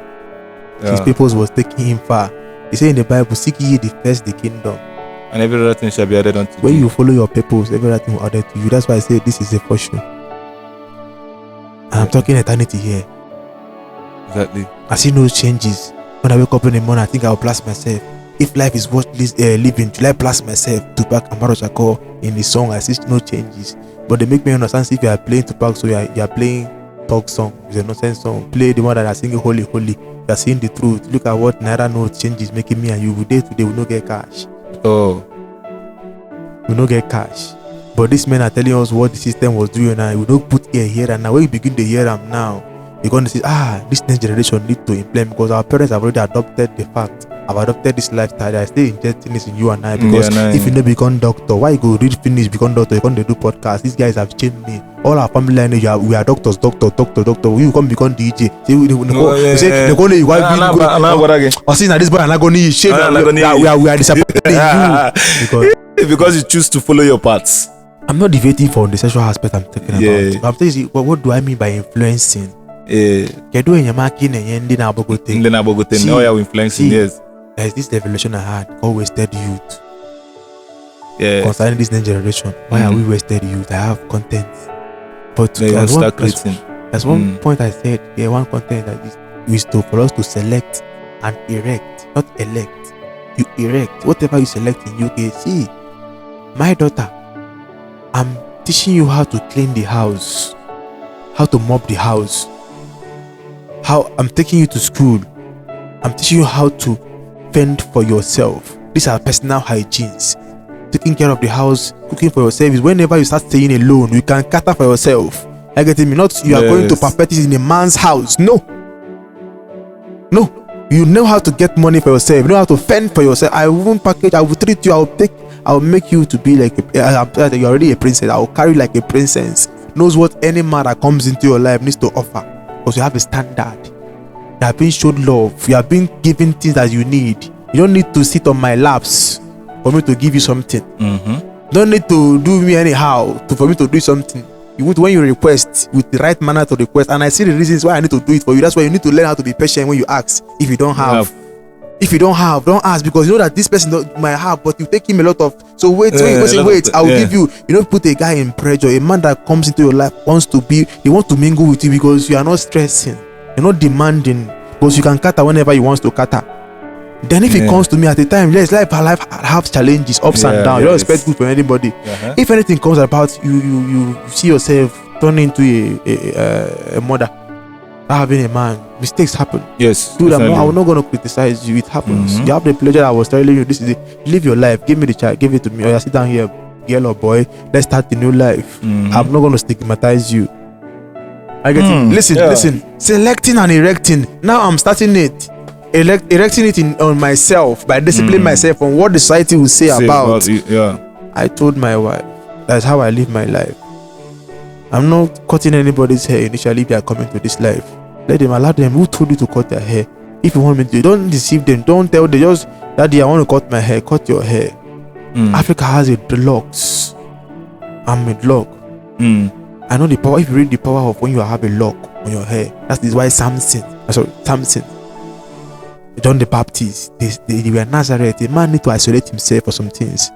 Yeah. His purpose was taking him far. He said in the Bible, seek ye first the kingdom, and every other thing shall be added unto you. When you follow your purpose, every other thing will be added to you. That's why I say this is a fortune. And I'm talking eternity here. Exactly. I see no changes. When I wake up in the morning, I think I'll blast myself. If life is worth living, will I blast myself? Tupac Amaru Shako in the song, I see no changes. But they make me understand if you are playing Tupac, so you are playing talk song. It's a nonsense song. Play the one that are singing holy, holy. You are seeing the truth. Look at what Naira note changes making me and you. Day to day, we don't get cash. Oh. We don't get cash. But these men are telling us what the system was doing now. We don't put ear here and now. When you begin to hear them now, you're going to say, this next generation need to implement because our parents have already adopted the fact. I've adopted this lifestyle. I stay injecting this in you and I, because Yeah, if you no become doctor, why you go read finish become doctor? You can't do podcast. These guys have changed me. All our family line, we are doctors, doctor. We come become DJ. Say we say they go you want or see now this boy and I go need shame. We are disappointed in you because you choose to follow your paths. I'm not debating for the sexual aspect I'm talking about. I'm telling you, what do I mean by influencing? Kedu enyemaka na ndị na-agbagote. Ndị na-agbagote. No, you're influencing. Yes. There's this revelation I had called wasted youth. Yeah. Concerning this next generation, why are we wasted youth? I have content, but there's one point I said. One content that is for us to select and erect, not elect. You erect whatever you select in UK. See, my daughter, I'm teaching you how to clean the house, how to mop the house. How I'm taking you to school. I'm teaching you how to fend for yourself. These are personal hygienes. Taking care of the house, cooking for yourself is whenever you start staying alone, you can cater for yourself. I get me? Not you are going to perfect it in a man's house. No. You know how to get money for yourself. You know how to fend for yourself. I won't package. I will treat you. I'll make you to be like you're already a princess. I'll carry you like a princess. Knows what any man that comes into your life needs to offer, because you have a standard. You have been shown love. You have been given things that you need. You don't need to sit on my laps for me to give you something. You don't need to do me anyhow for me to do something. You would, when you request with the right manner to request, and I see the reasons why I need to do it for you. That's why you need to learn how to be patient when you ask. If you don't have, don't ask, because you know that this person might have, but you take him a lot of. So wait, when you say wait, I will give you. You don't put a guy in pressure. A man that comes into your life wants to mingle with you because you are not stressing, you're not demanding, because you can cater whenever you want to cater. Then if it comes to me at a time, yes, life have challenges, ups and downs. You don't expect good from anybody. If anything comes about, you see yourself turning into a mother, having a man. Mistakes happen. Yes. Dude, I'm not going to criticize you. It happens. You have the pleasure. I was telling you, this is it. Live your life. Give me the child. Give it to me. Or sit down here, girl or boy. Let's start a new life. I'm not going to stigmatize you. I get it. Listen. Selecting and erecting. Now I'm starting it. Erecting it on myself by disciplining myself on what the society will say about it. Yeah. I told my wife that's how I live my life. I'm not cutting anybody's hair initially if they are coming to this life. Allow them. Who told you to cut their hair? If you want me to, don't deceive them. Don't tell them just Daddy, I want to cut my hair. Cut your hair. Africa has a locks. I'm a lock. I know the power. If you read the power of when you have a lock on your hair, that is why Samson, John the Baptist, they were Nazareth. A man need to isolate himself for some things.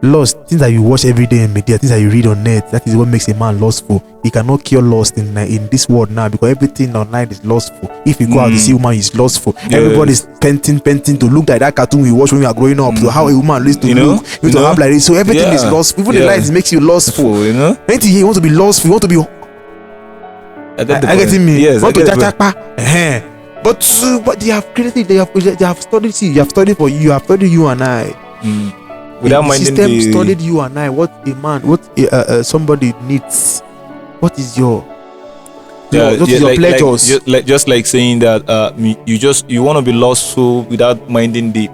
Lust, things that you watch every day in media, things that you read on net, that is what makes a man lustful. He cannot cure lust in this world now, because everything online is lustful. If you go out to see a woman, he's lustful. Everybody is painting to look like that cartoon we watched when we are growing up. So how a woman used to look, you to have like this. So everything is lustful. Even the light makes you lustful. Anything you want to be lustful, you want to be. I get me. Yes, want to but they have created. They have studied. See, you have studied for you. You have studied you and I. Without the system studied you and I. What a man, what somebody needs. What is your pleasures? Just like saying that you want to be lustful without minding the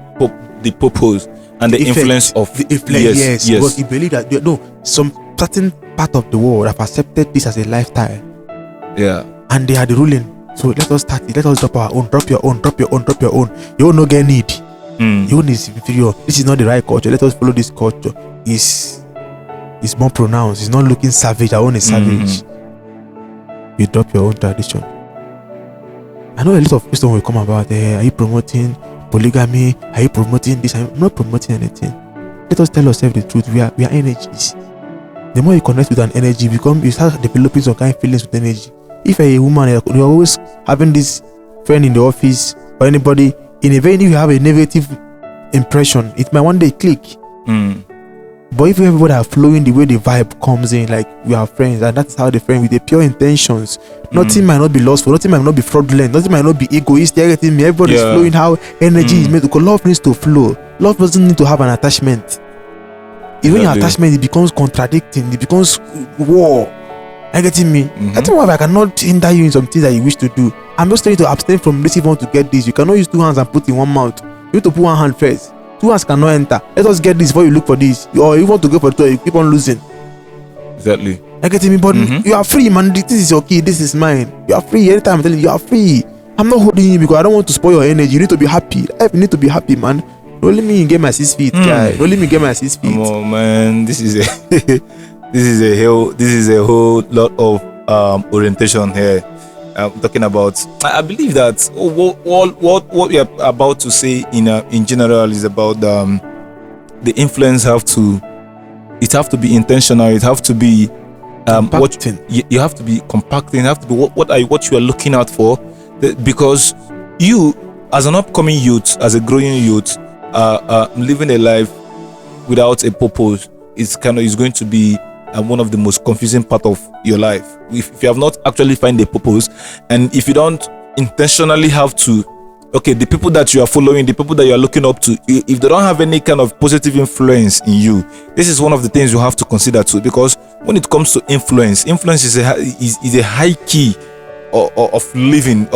purpose and the influence of the influence. Yes. Because you believe that some certain part of the world have accepted this as a lifestyle. Yeah, and they are the ruling. So let us start it. Let us drop our own. Drop your own. You will not get need. Your own is inferior. This is not the right culture. Let us follow this culture. It's more pronounced. It's not looking savage. Our own is savage. You drop your own tradition. I know a lot of questions will come about. Are you promoting polygamy? Are you promoting this? I'm not promoting anything. Let us tell ourselves the truth. We are energies. The more you connect with an energy, you start developing some kind of feelings with energy. If a woman, you're always having this friend in the office or anybody, in a very, you have a negative impression, it might one day click. But if everybody are flowing the way the vibe comes in, like we are friends, and that's how they friend with the pure intentions. Nothing might not be lustful, nothing might not be fraudulent, nothing might not be egoistic. Everybody is flowing how energy is made. Because love needs to flow. Love doesn't need to have an attachment. Even your attachment, it becomes contradicting, it becomes war. Are you getting me? I think I cannot hinder you in some things that you wish to do. I'm just trying to abstain from this if you want to get this. You cannot use two hands and put in one mouth. You need to put one hand first. Two hands cannot enter. Let us get this before you look for this. Or you want to go for two, you keep on losing. Exactly. I get me, but you are free, man. This is your key. This is mine. You are free. Anytime I'm telling you are free. I'm not holding you because I don't want to spoil your energy. You need to be happy. You need to be happy, man. Don't let me get my 6 feet, guy. Don't let me get my 6 feet. Oh man, this is a this is a whole lot of orientation here. I'm talking about. I believe that what we are about to say in general is about the influence have to be intentional. It have to be Compacting. you have to be compacting. It have to be what you are looking out for, because you as an upcoming youth, as a growing youth, living a life without a purpose is going to be one of the most confusing part of your life. If you have not actually find a purpose, and if you don't intentionally have to, the people that you are following, the people that you are looking up to, if they don't have any kind of positive influence in you, this is one of the things you have to consider too. Because when it comes to influence is a high key of living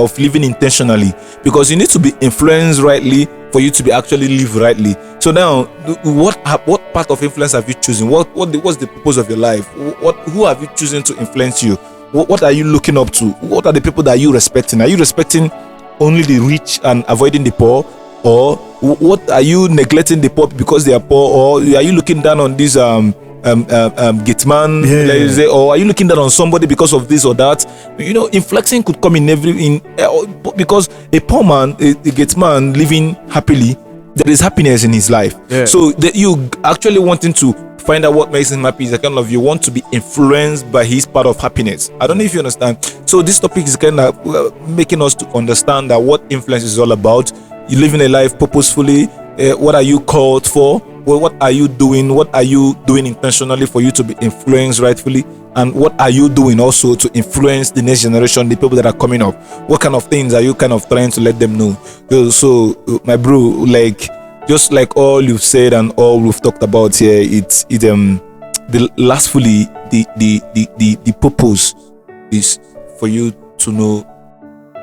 intentionally, because you need to be influenced rightly for you to be actually live rightly. So now, what part of influence have you chosen? What's the purpose of your life? Who have you chosen to influence you? What are you looking up to? What are the people that you respecting? Are you respecting only the rich and avoiding the poor, or what are you neglecting the poor because they are poor, or are you looking down on this gate man, or are you looking down on somebody because of this or that? Influencing could come because a poor man, a gate man living happily, there is happiness in his life. So that you actually wanting to find out what makes him happy is a kind of, you want to be influenced by his part of happiness. I don't know if you understand. So this topic is kind of making us to understand that what influence is all about. You living a life purposefully. What are you called for? What are you doing? What are you doing intentionally for you to be influenced rightfully? And what are you doing also to influence the next generation, the people that are coming up? What kind of things are you kind of trying to let them know? So my bro, just like all you've said and all we've talked about here, the purpose is for you to know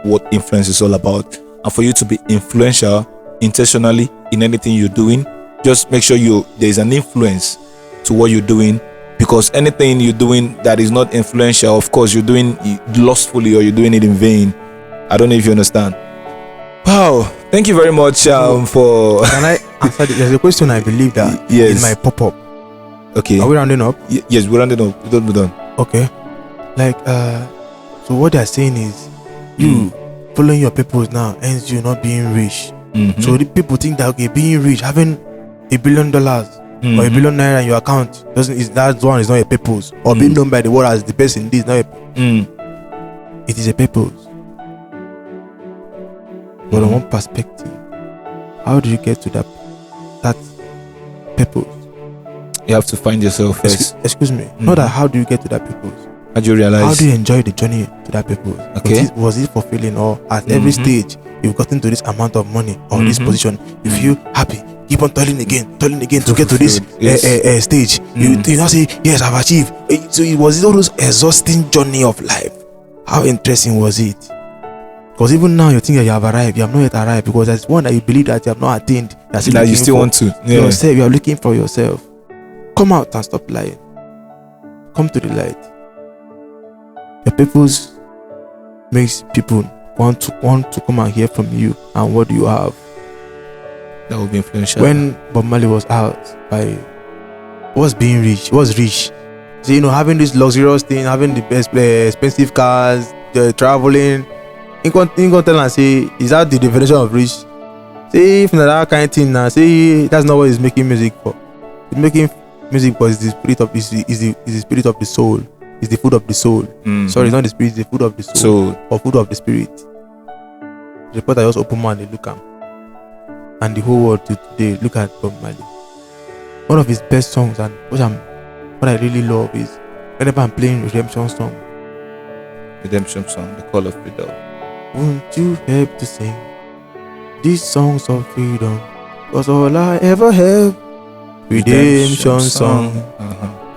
what influence is all about, and for you to be influential intentionally in anything you're doing. Just make sure there is an influence to what you're doing, because anything you're doing that is not influential, of course, you're doing it lustfully or you're doing it in vain. I don't know if you understand. Wow, thank you very much for. Can I answer? There's a question I believe that in my pop-up. Okay. Are we rounding up? Yes, we're rounding up. We're done. Okay. So what they're saying is, you following your purpose now ends you not being rich. So the people think that being rich, having $1 billion or $1 billion naira in your account that one is not a purpose, or being known by the world as the best in this. It is a purpose. But on one perspective, how do you get to that purpose? You have to find yourself first. Excuse me. Not that how do you get to that purpose? How do you realize? How do you enjoy the journey to that purpose? Okay. Was it fulfilling, or at every stage you've gotten to this amount of money or this position, you feel happy, keep on toiling again to get to this stage. You now say, yes, I've achieved. So it was all those exhausting journey of life. How interesting was it? Because even now you think that you have arrived, you have not yet arrived, because there's one that you believe that you have not attained. That you still want to. Yourself, you are looking for yourself. Come out and stop lying. Come to the light. Your purpose makes people want to come and hear from you. And what do you have? That would be influential. When Bob Marley was out was being rich, was rich. So having this luxurious thing, having the best expensive cars, traveling. You can tell and say, is that the definition of rich? Say if not that kind of thing now, say that's not what he's making music for. He's making music because the spirit of the spirit of the soul. It's the food of the soul. Sorry, it's not the spirit, it's the food of the soul. Or food of the spirit. The reporter just open man, they look at him. And the whole world today look at Bob Marley. One of his best songs, and what I really love is whenever I'm playing redemption song, the Call of Freedom. Won't you help to sing these songs of freedom? Was all I ever have. Redemption song.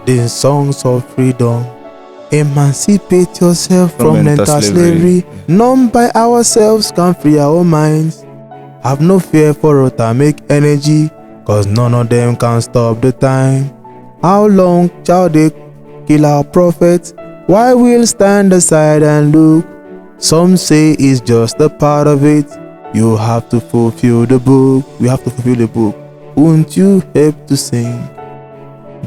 These songs of freedom. Emancipate yourself from mental slavery. None by ourselves can free our minds. Have no fear for atomic energy, cause none of them can stop the time. How long shall they kill our prophets? Why we'll stand aside and look? Some say it's just a part of it. You have to fulfill the book. We have to fulfill the book. Won't you help to sing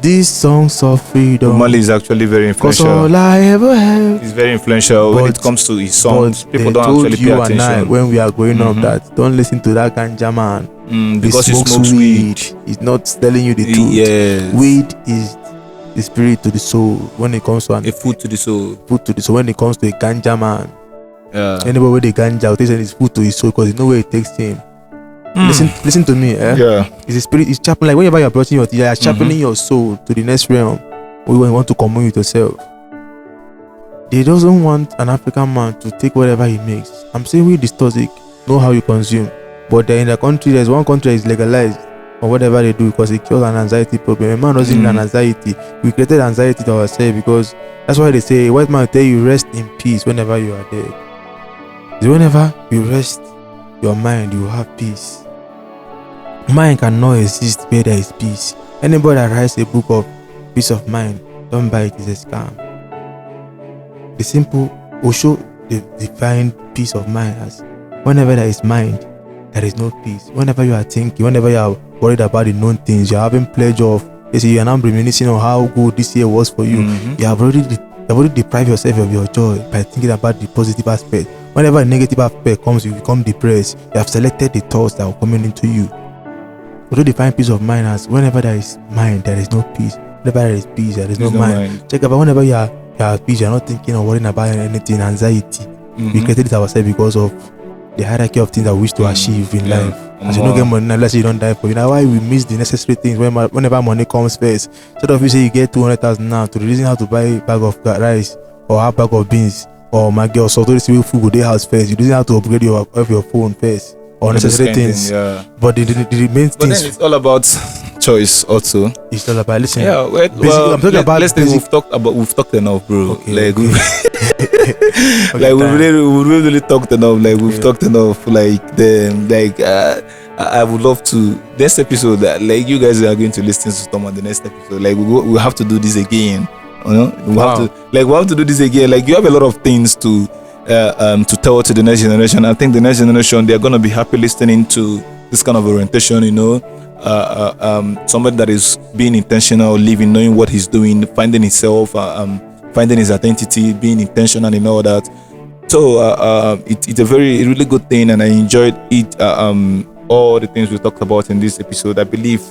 these songs of freedom? Mali is actually very influential. 'Cause all I ever have. He's very influential when it comes to his songs. People don't actually pay attention. And I, when we are growing up, that don't listen to that ganja man. Because he smokes weed. He's not telling you the truth. Yes. Weed is the spirit to the soul. When it comes to a food to the soul. Food to the soul. When it comes to a ganja man, anybody with the ganja, they say it's food to his soul because you know where it takes him. Listen to me. Yeah. It's a spirit. It's sharpening. Like whenever you're brushing your teeth, you're sharpening your soul to the next realm. We want to commune with yourself. They doesn't want an African man to take whatever he makes. I'm saying we distorted. Know how you consume. But in the country, there's one country that is legalized or whatever they do because it cures an anxiety problem. A man doesn't need an anxiety. We created anxiety to ourselves because that's why they say a white man will tell you rest in peace whenever you are dead. So whenever you rest your mind, you will have peace. Mind cannot exist where there is peace. Anybody that writes a book of peace of mind, don't buy it, it's a scam. The simple Osho defined peace of mind as whenever there is mind, there is no peace. Whenever you are thinking, whenever you are worried about the known things, you are having pleasure of, you see, you are now reminiscing on how good this year was for you. You have already deprived yourself of your joy by thinking about the positive aspect. Whenever a negative aspect comes, you become depressed. You have selected the thoughts that are coming into you. Although define peace of mind as whenever there is mind, there is no peace. Whenever there is peace, there is no mind. Check out whenever you are at peace, you are not thinking or worrying about anything, anxiety. We created it ourselves because of the hierarchy of things that we wish to achieve in life. As you don't get money, let's say you don't die for you. Now why we miss the necessary things whenever money comes first. Instead of you say you get 200,000 now to the reason how to buy a bag of rice or a bag of beans or Maggi or salt, to food go their house first. You don't have to upgrade your phone first or necessary things. But the main things. But then it's all about choice also. It's all about listen. Yeah, well, I'm talking about. Let's think we've talked enough, bro. Okay, like we've really talked enough. Like we've talked enough. I would love to next episode. Like you guys are going to listen to Tom on the next episode. Like we have to do this again. You know, we have to do this again. Like you have a lot of things to tell to the next generation. I think the next generation, they're gonna be happy listening to this kind of orientation. You know, somebody that is being intentional, living, knowing what he's doing, finding himself, finding his identity, being intentional and all that. So it's a really good thing, and I enjoyed it. All the things we talked about in this episode. I believe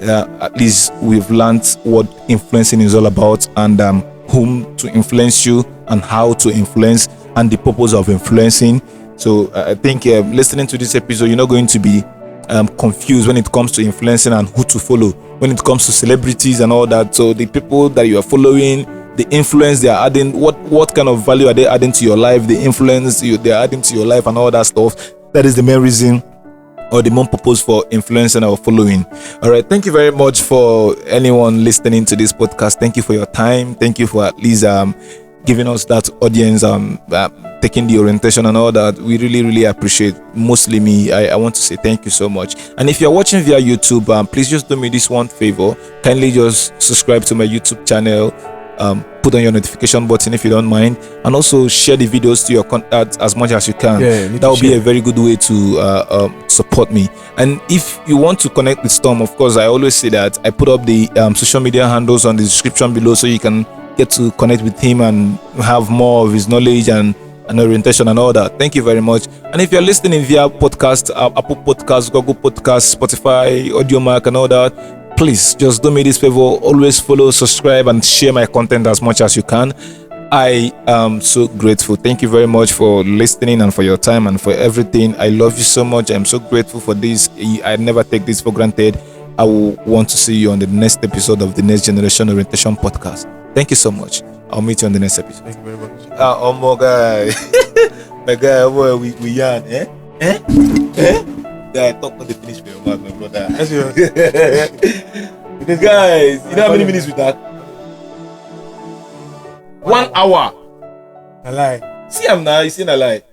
at least we've learned what influencing is all about, and whom to influence you, and how to influence, and the purpose of influencing. So I think listening to this episode, you're not going to be confused when it comes to influencing and who to follow. When it comes to celebrities and all that, so the people that you are following, the influence they are adding, what kind of value are they adding to your life, the influence they are adding to your life and all that stuff. That is the main reason or the main purpose for influencing or following. All right, thank you very much for anyone listening to this podcast. Thank you for your time. Thank you for at least giving us that audience, taking the orientation and all that. We really appreciate. Mostly me. I want to say thank you so much. And if you're watching via YouTube, please just do me this one favor. Kindly just subscribe to my YouTube channel. Put on your notification button if you don't mind, and also share the videos to your contacts as much as you can. That will be a very good way to support me. And if you want to connect with Storm, of course, I always say that I put up the social media handles on the description below, so you can get to connect with him and have more of his knowledge and orientation and all that. Thank you very much. And if you're listening via podcast, Apple Podcasts, Google Podcasts, Spotify, Audiomack and all that, please just do me this favor. Always follow, subscribe, and share my content as much as you can. I am so grateful. Thank you very much for listening and for your time and for everything. I love you so much. I'm so grateful for this. I never take this for granted. I will want to see you on the next episode of the Next Generation Orientation Podcast. Thank you so much. I'll meet you on the next episode. Thank you very much. Oh my guy. My guy, boy, we yarn, Yeah, I thought not the finish for your mouth, my brother. That's yours. Guys, you know how many minutes with that? 1 hour. I lie. See, I'm now. You see, I lie.